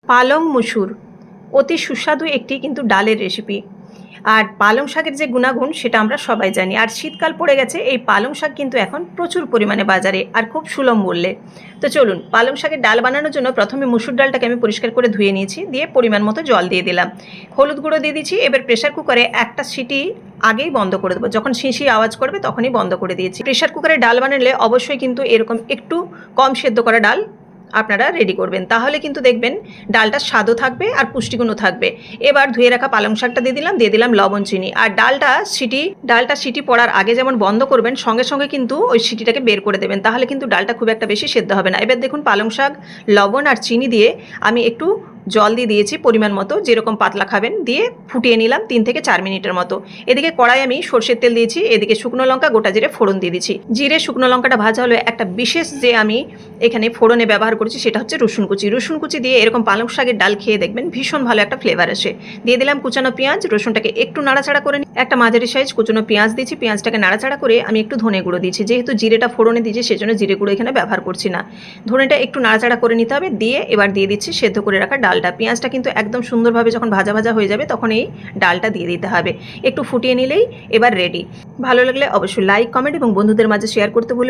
পালং মুসুর অতি সুস্বাদু একটি কিন্তু ডালের রেসিপি। আর পালং শাকের যে গুণাগুণ সেটা আমরা সবাই জানি। আর শীতকাল পড়ে গেছে, এই পালং শাক কিন্তু এখন প্রচুর পরিমাণে বাজারে আর খুব সুলভ মূল্যে। তো চলুন, পালং শাকের ডাল বানানোর জন্য প্রথমে মুসুর ডালটাকে আমি পরিষ্কার করে ধুয়ে নিয়েছি, দিয়ে পরিমাণ মতো জল দিয়ে দিলাম, হলুদ গুঁড়ো দিয়ে দিচ্ছি। এবার প্রেশার কুকারে একটা সিটি আগেই বন্ধ করে দেবো, যখন শিশি আওয়াজ করবে তখনই বন্ধ করে দিয়েছি। প্রেশার কুকারে ডাল বানালে অবশ্যই কিন্তু এরকম একটু কম সেদ্ধ করা ডাল আপনারা রেডি করবেন, তাহলে কিন্তু দেখবেন ডালটা স্বাদও থাকবে আর পুষ্টিগুণও থাকবে। এবার ধুয়ে রাখা পালং শাকটা দিয়ে দিলাম লবণ চিনি। আর ডালটা সিটি পড়ার আগে যেমন বন্ধ করবেন, সঙ্গে সঙ্গে কিন্তু ওই সিটিটাকে বের করে দেবেন, তাহলে কিন্তু ডালটা খুব একটা বেশি সেদ্ধ হবে না। এবার দেখুন, পালং শাক, লবণ আর চিনি দিয়ে আমি একটু জল দিয়ে দিয়েছি পরিমাণ মতো, যেরকম পাতলা খাবেন, দিয়ে ফুটিয়ে নিলাম 3 থেকে 4 মিনিটের মতো। এদিকে কড়াই আমি সর্ষের তেল দিয়েছি, এদিকে শুকনো লঙ্কা, গোটা জিরে ফোড়ন দিয়ে দিচ্ছি। জিরে শুকনো লঙ্কাটা ভাজা হলে একটা বিশেষ যে আমি এখানে ফোড়নে ব্যবহার করেছি সেটা হচ্ছে রসুন কুচি। রসুন কুচি দিয়ে এরকম পালং শাকের ডাল খেয়ে দেখবেন ভীষণ ভালো একটা ফ্লেভার আসে। দিয়ে দিলাম কুচানো পেঁয়াজ, রসুনটাকে একটু নাড়াচাড়া করে একটা মাঝারি সাইজ কুচানো পেঁয়াজ দিয়েছি। পেঁয়াজটাকে নাড়াচাড়া করে আমি একটু ধনে গুঁড়ো দিয়েছি, যেহেতু জিরেটা ফোড়নে দিয়েছি সেজন্য জিরে গুঁড়ো এখানে ব্যবহার করছি না। ধনেটা একটু নাড়াচাড়া করে নিতে হবে, দিয়ে এবার দিয়ে দিচ্ছি সেদ্ধ করে রাখা ডালটা। পেঁয়াজটা কিন্তু একদম সুন্দরভাবে যখন ভাজা ভাজা হয়ে যাবে তখন এই ডালটা দিয়ে দিতে হবে। একটু ফুটিয়ে নিলেই এবার রেডি। ভালো লাগলে অবশ্যই লাইক, কমেন্ট এবং বন্ধুদের মাঝে শেয়ার করতে ভুলবেন